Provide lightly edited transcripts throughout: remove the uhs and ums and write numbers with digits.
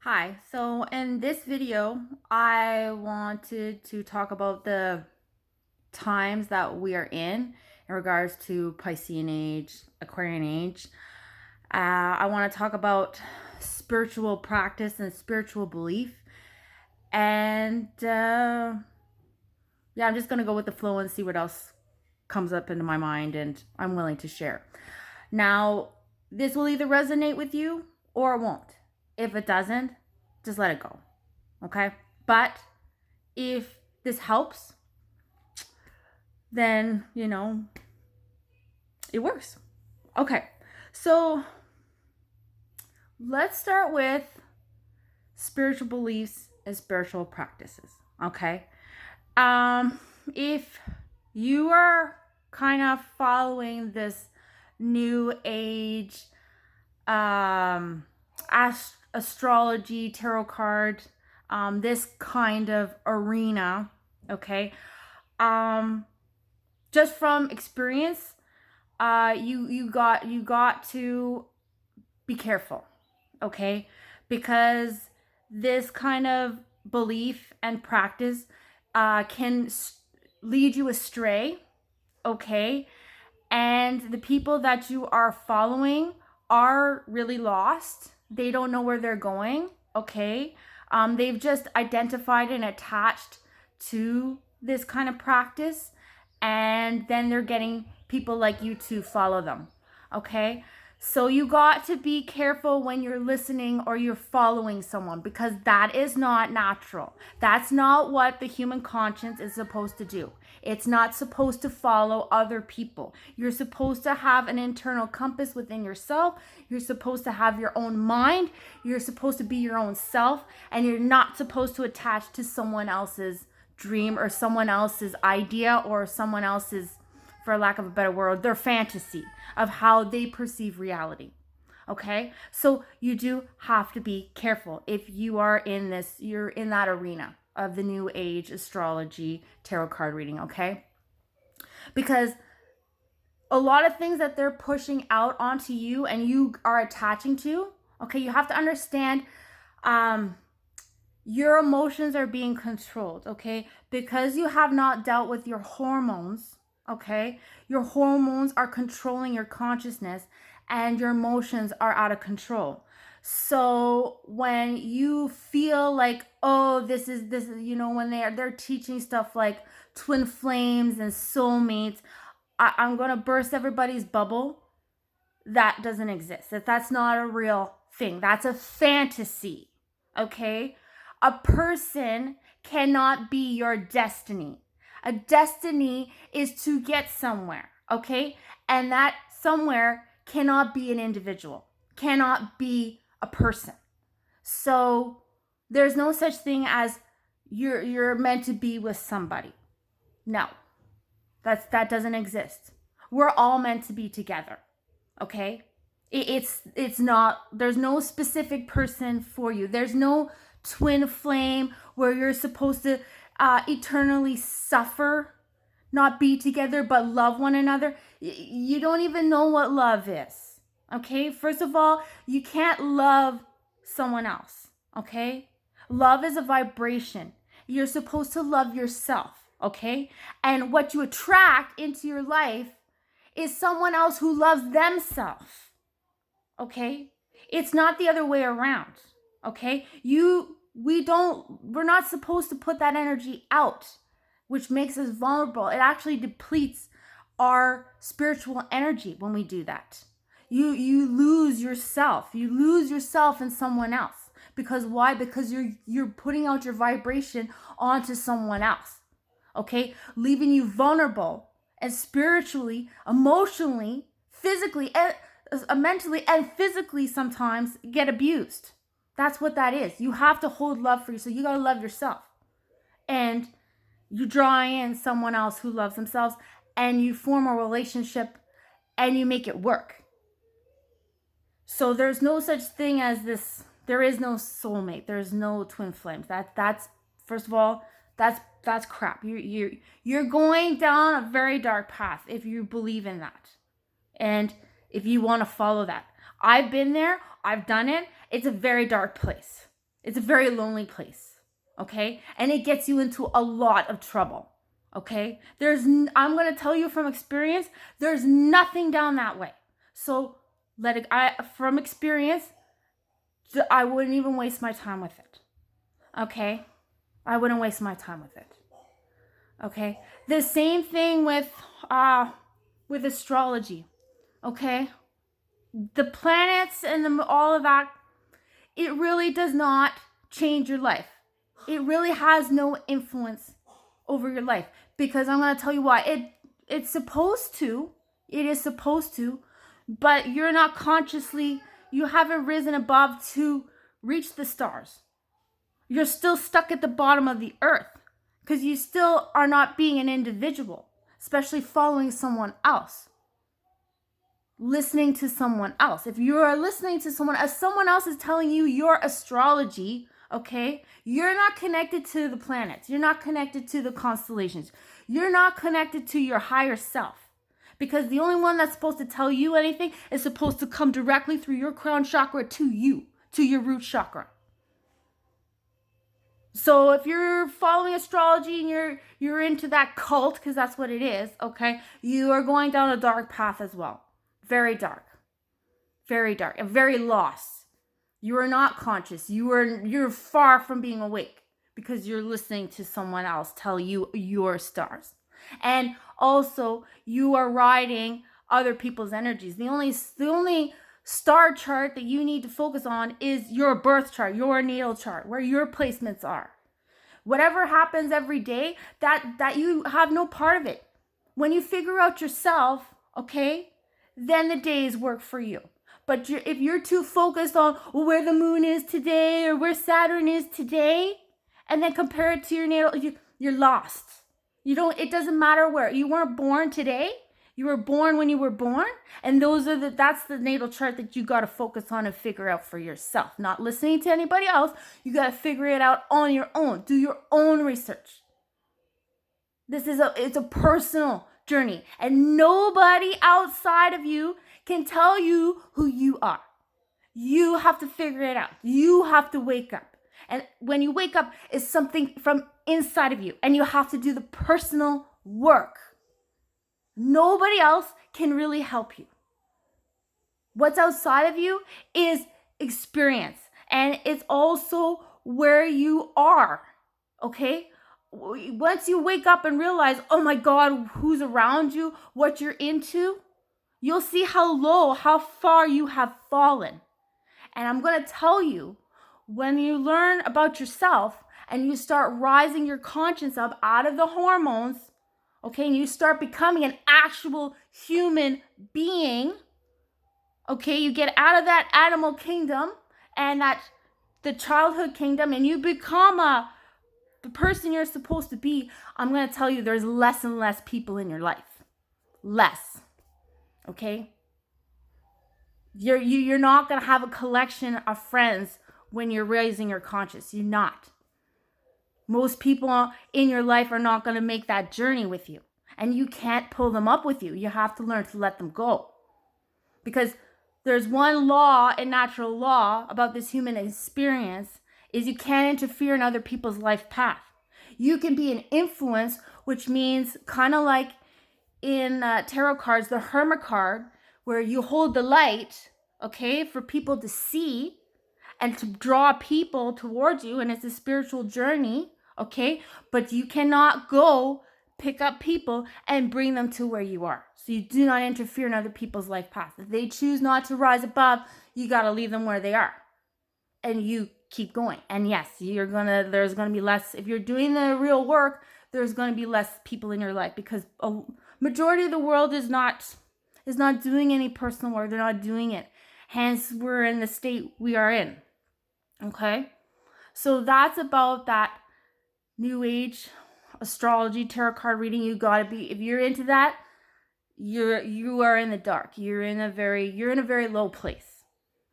Hi, so in this video, I wanted to talk about the times that we are in regards to Piscean age, Aquarian age. I want to talk about spiritual practice and spiritual belief. And yeah, I'm just going to go with the flow and see what else comes up into my mind and I'm willing to share. Now, this will either resonate with you or it won't. If it doesn't, just let it go. Okay? But if this helps, then, it works. Okay. So let's start with spiritual beliefs and spiritual practices. Okay. If you are kind of following this new age astrology, tarot card, this kind of arena, okay, just from experience, you got to be careful, okay, because this kind of belief and practice can lead you astray, okay, and the people that you are following are really lost. They don't know where they're going, okay? They've just identified and attached to this kind of practice, and then they're getting people like you to follow them, okay? So you got to be careful when you're listening or you're following someone, because that is not natural. That's not what the human conscience is supposed to do. It's not supposed to follow other people. You're supposed to have an internal compass within yourself. You're supposed to have your own mind. You're supposed to be your own self, and you're not supposed to attach to someone else's dream or someone else's idea or someone else's, for lack of a better word, their fantasy of how they perceive reality. Okay? So you do have to be careful if you are in this, you're in that arena of the new age astrology tarot card reading, okay? Because a lot of things that they're pushing out onto you and you are attaching to, okay, you have to understand your emotions are being controlled, okay? Because you have not dealt with your hormones, okay? Your hormones are controlling your consciousness and your emotions are out of control. So when you feel like, oh, this is when they're teaching stuff like twin flames and soulmates, I'm gonna burst everybody's bubble. That doesn't exist. That's not a real thing. That's a fantasy. Okay? A person cannot be your destiny. A destiny is to get somewhere, okay? And that somewhere cannot be an individual, cannot be a person. So there's no such thing as you're meant to be with somebody. No. That doesn't exist. We're all meant to be together. Okay? It's not, there's no specific person for you. There's no twin flame where you're supposed to eternally suffer, not be together, but love one another. You don't even know what love is. Okay? First of all, you can't love someone else. Okay? Love is a vibration. You're supposed to love yourself. Okay? And what you attract into your life is someone else who loves themselves. Okay? It's not the other way around. Okay? We're not supposed to put that energy out, which makes us vulnerable. It actually depletes our spiritual energy when we do that. You lose yourself. You lose yourself in someone else. Because why? Because you're putting out your vibration onto someone else. Okay? Leaving you vulnerable and spiritually, emotionally, physically, and mentally and physically sometimes get abused. That's what that is. You have to hold love for you. So you got to love yourself. And you draw in someone else who loves themselves and you form a relationship and you make it work. So there's no such thing as this. There is no soulmate. There's no twin flames. That's first of all, that's crap. You're going down a very dark path if you believe in that. And if you want to follow that. I've been there, I've done it. It's a very dark place. It's a very lonely place, okay? And it gets you into a lot of trouble, okay? I'm going to tell you from experience, there's nothing down that way. So from experience, I wouldn't even waste my time with it, okay? I wouldn't waste my time with it, okay? The same thing with astrology, okay? The planets and all of that, it really does not change your life. It really has no influence over your life, because I'm going to tell you why. It's supposed to. It is supposed to, but you're not consciously, you haven't risen above to reach the stars. You're still stuck at the bottom of the earth because you still are not being an individual, especially following someone else. Listening to someone else. If you are listening to someone, as someone else is telling you your astrology, okay, you're not connected to the planets. You're not connected to the constellations. You're not connected to your higher self, because the only one that's supposed to tell you anything is supposed to come directly through your crown chakra to you, to your root chakra. So if you're following astrology and you're into that cult, because that's what it is, okay, you are going down a dark path as well. Very dark, and very lost. You are not conscious. You're far from being awake because you're listening to someone else tell you your stars. And also, you are riding other people's energies. The only star chart that you need to focus on is your birth chart, your natal chart, where your placements are. Whatever happens every day, that you have no part of it. When you figure out yourself, okay, then the days work for you. But if you're too focused on where the moon is today or where Saturn is today, and then compare it to your natal, you're lost. It doesn't matter where. You weren't born today. You were born when you were born. And that's the natal chart that you got to focus on and figure out for yourself. Not listening to anybody else. You got to figure it out on your own. Do your own research. It's a personal journey, and nobody outside of you can tell you who you are. You have to figure it out. You have to wake up. And when you wake up, it's something from inside of you, and you have to do the personal work. Nobody else can really help you. What's outside of you is experience, and it's also where you are, okay? Once you wake up and realize, oh my God, who's around you, what you're into, you'll see how far you have fallen. And I'm going to tell you, when you learn about yourself and you start rising your conscience up out of the hormones, okay, and you start becoming an actual human being, okay, you get out of that animal kingdom and the childhood kingdom, and you become the person you're supposed to be. I'm going to tell you, there's less and less people in your life. Less. Okay? You're not going to have a collection of friends when you're raising your conscious. You're not. Most people in your life are not going to make that journey with you. And you can't pull them up with you. You have to learn to let them go. Because there's one law in natural law about this human experience, is you can't interfere in other people's life path. You can be an influence, which means kind of like in tarot cards, the Hermit card, where you hold the light, okay, for people to see and to draw people towards you, and it's a spiritual journey, okay? But you cannot go pick up people and bring them to where you are. So you do not interfere in other people's life path. If they choose not to rise above, you got to leave them where they are. And you keep going. And yes, there's going to be less, if you're doing the real work, there's going to be less people in your life, because a majority of the world is not doing any personal work. They're not doing it. Hence, we're in the state we are in. Okay? So that's about that new age astrology, tarot card reading. You got to be, if you're into that, you are in the dark. You're in a very low place.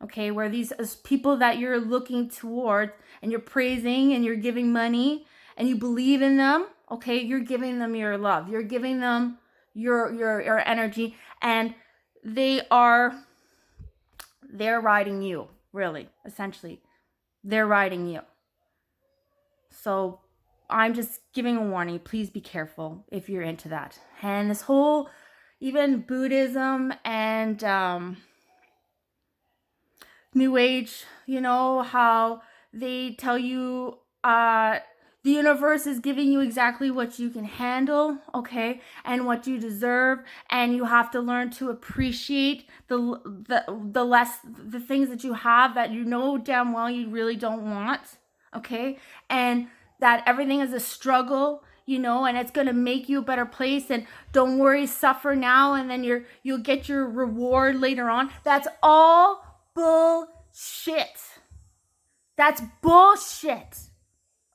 Okay, where these people that you're looking towards and you're praising and you're giving money and you believe in them, okay, you're giving them your love. You're giving them your energy, and they're riding you, really, essentially. They're riding you. So I'm just giving a warning. Please be careful if you're into that. And this whole, even Buddhism and New Age, you know, how they tell you the universe is giving you exactly what you can handle, okay, and what you deserve, and you have to learn to appreciate the things that you have that you know damn well you really don't want, okay, and that everything is a struggle, you know, and it's going to make you a better place, and don't worry, suffer now and then you'll get your reward later on. That's all bullshit. That's bullshit.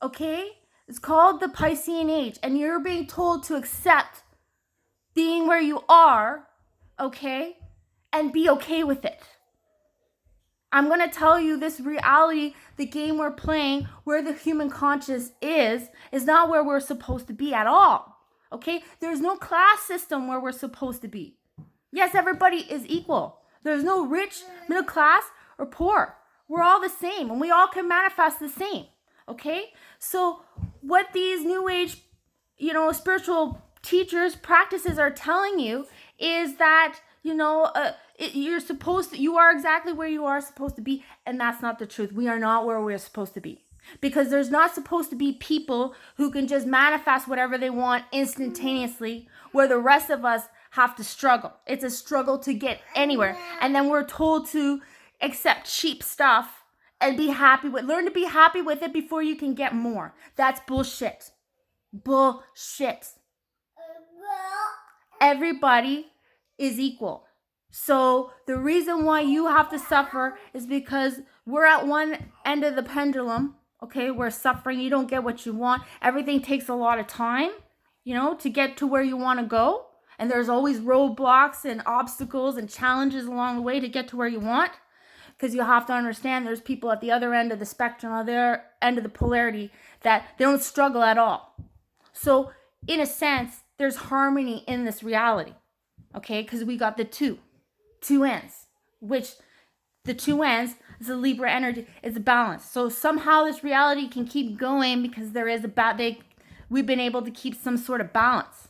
Okay? It's called the Piscean age, and you're being told to accept being where you are, okay? And be okay with it. I'm going to tell you this reality, the game we're playing, where the human conscious is not where we're supposed to be at all. Okay? There's no class system where we're supposed to be. Yes, everybody is equal. There's no rich, middle class, or poor. We're all the same, and we all can manifest the same. Okay? So what these new age, you know, spiritual teachers, practices are telling you is that, you know, you are exactly where you are supposed to be, and that's not the truth. We are not where we're supposed to be. Because there's not supposed to be people who can just manifest whatever they want instantaneously, where the rest of us have to struggle. It's a struggle to get anywhere. And then we're told to accept cheap stuff and learn to be happy with it before you can get more. That's bullshit. Bullshit. Everybody is equal. So the reason why you have to suffer is because we're at one end of the pendulum. Okay, we're suffering. You don't get what you want. Everything takes a lot of time, you know, to get to where you want to go. And there's always roadblocks and obstacles and challenges along the way to get to where you want. Because you have to understand there's people at the other end of the spectrum, on their end of the polarity, that they don't struggle at all. So in a sense, there's harmony in this reality. Okay, because we got the two ends, which the two ends is the Libra energy, is a balance. So somehow this reality can keep going because there is we've been able to keep some sort of balance.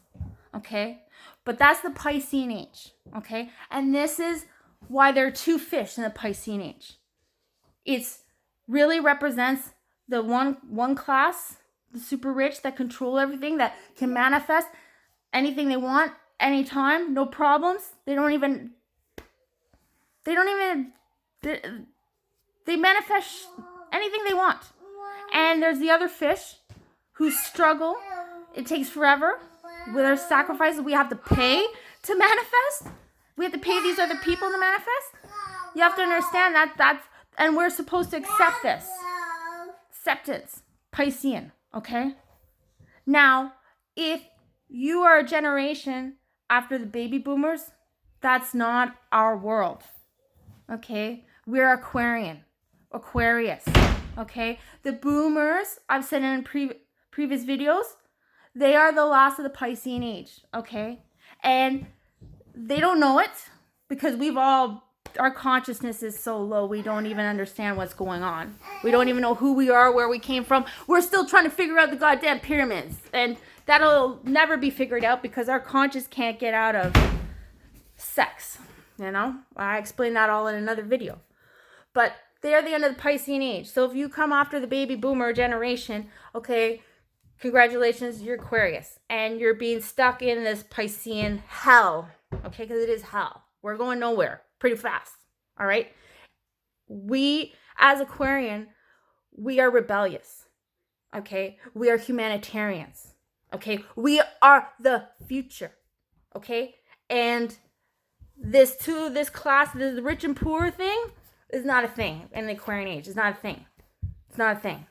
Okay, but that's the Piscean age. Okay, and this is why there are two fish in the Piscean age. It's really represents the one class, the super rich that control everything, that can manifest anything they want anytime, no problems. They manifest anything they want. And there's the other fish who struggle. It takes forever. With our sacrifices, we have to pay to manifest. We have to pay these other people to manifest. You have to understand and we're supposed to accept this. Acceptance. Piscean. Okay? Now, if you are a generation after the baby boomers, that's not our world. Okay? We're Aquarius. Okay? The boomers, I've said in previous videos, they are the last of the Piscean age. Okay? And they don't know it because our consciousness is so low, we don't even understand what's going on. We don't even know who we are, where we came from. We're still trying to figure out the goddamn pyramids. And that'll never be figured out because our conscious can't get out of sex. You know? I explained that all in another video. But they're the end of the Piscean age. So if you come after the baby boomer generation, okay, congratulations, you're Aquarius. And you're being stuck in this Piscean hell. Okay, because it is hell. We're going nowhere pretty fast. All right? We, as Aquarian, we are rebellious. Okay? We are humanitarians. Okay? We are the future. Okay? And this class, this rich and poor thing is not a thing in the Aquarian age. It's not a thing. It's not a thing.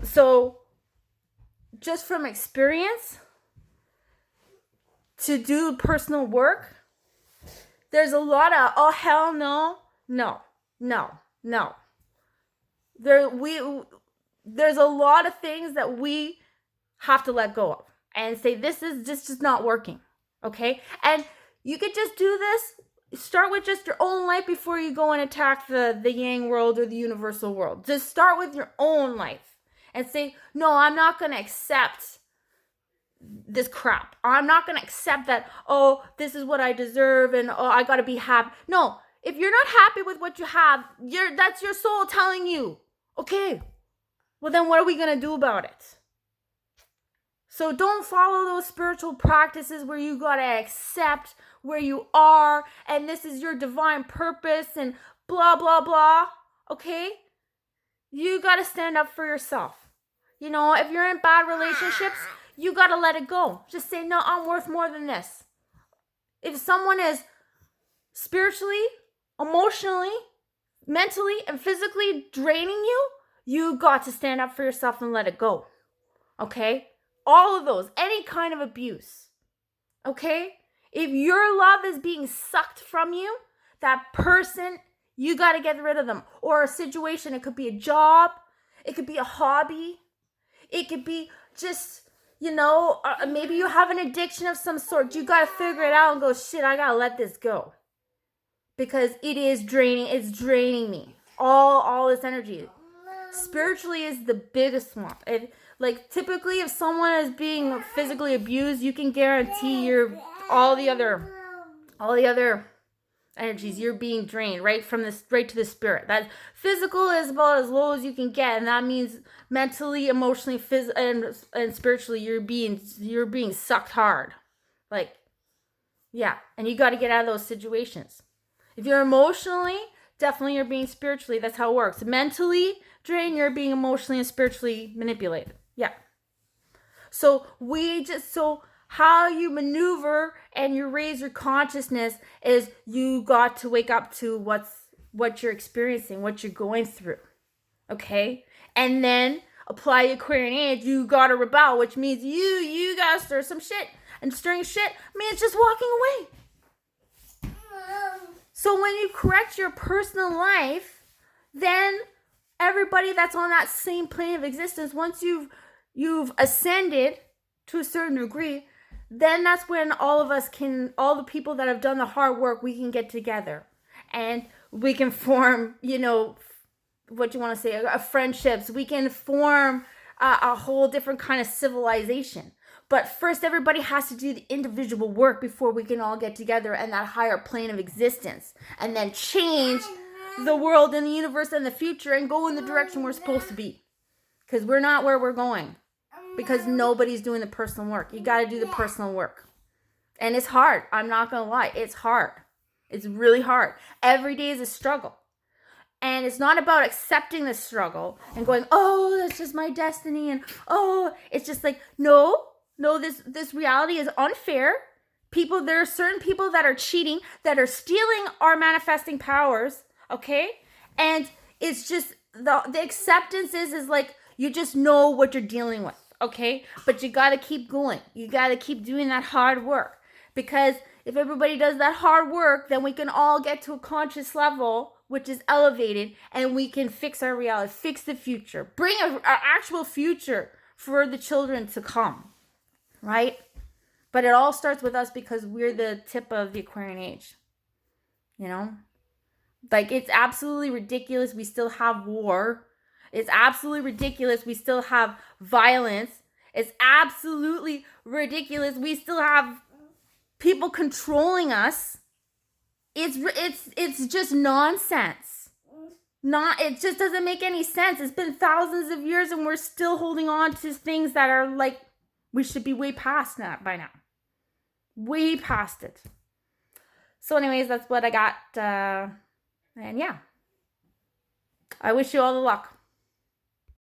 So, just from experience, to do personal work, there's a lot of, oh, hell no. There's a lot of things that we have to let go of and say, this is just not working. Okay? And you could just do this. start with just your own life before you go and attack the yang world or the universal world. Just start with your own life and say, no, I'm not going to accept this crap. I'm not going to accept that, oh, this is what I deserve and oh, I got to be happy. No, if you're not happy with what you have, that's your soul telling you, okay, well then what are we going to do about it? So don't follow those spiritual practices where you got to accept where you are and this is your divine purpose and blah, blah, blah, okay? You got to stand up for yourself. You know, if you're in bad relationships, you got to let it go. Just say, no, I'm worth more than this. If someone is spiritually, emotionally, mentally, and physically draining you, you got to stand up for yourself and let it go. Okay? All of those, any kind of abuse. Okay? If your love is being sucked from you, that person, you got to get rid of them. Or a situation, it could be a job, it could be a hobby, it could be just, you know, maybe you have an addiction of some sort. You got to figure it out and go, shit, I got to let this go. Because it is draining. It's draining me. All this energy. Spiritually is the biggest one. Like typically if someone is being physically abused, you can guarantee all the other energies, you're being drained right to the spirit. That physical is about as low as you can get, and that means mentally, emotionally, and spiritually you're being sucked hard. Like, yeah, and you got to get out of those situations. If you're emotionally, definitely you're being spiritually. That's how it works. Mentally drained, you're being emotionally and spiritually manipulated. Yeah. So how you maneuver and you raise your consciousness is you got to wake up to what you're experiencing, what you're going through. Okay? And then apply Aquarian age, you got to rebel, which means you got to stir some shit. And stirring shit means just walking away. So when you correct your personal life, then everybody that's on that same plane of existence, once you've ascended to a certain degree, then that's when all the people that have done the hard work, we can get together and we can form, you know, what you want to say, friendships. We can form a whole different kind of civilization. But first, everybody has to do the individual work before we can all get together in that higher plane of existence and then change the world and the universe and the future and go in the direction we're supposed to be. Because we're not where we're going. Because nobody's doing the personal work. You got to do the personal work. And it's hard. I'm not going to lie. It's hard. It's really hard. Every day is a struggle. And it's not about accepting the struggle and going, oh, that's just my destiny. And oh, it's just like, no, this reality is unfair. There are certain people that are cheating, that are stealing our manifesting powers. Okay. And it's just the acceptance is like, you just know what you're dealing with. Okay, but you got to keep going. You got to keep doing that hard work. Because if everybody does that hard work, then we can all get to a conscious level, which is elevated, and we can fix our reality, fix the future, bring an actual future for the children to come, right? But it all starts with us because we're the tip of the Aquarian age, you know? Like, it's absolutely ridiculous. We still have war. It's absolutely ridiculous. We still have violence. It's absolutely ridiculous. We still have people controlling us. It's just nonsense. It just doesn't make any sense. It's been thousands of years and we're still holding on to things that are like, we should be way past that by now. Way past it. So anyways, that's what I got. And yeah. I wish you all the luck.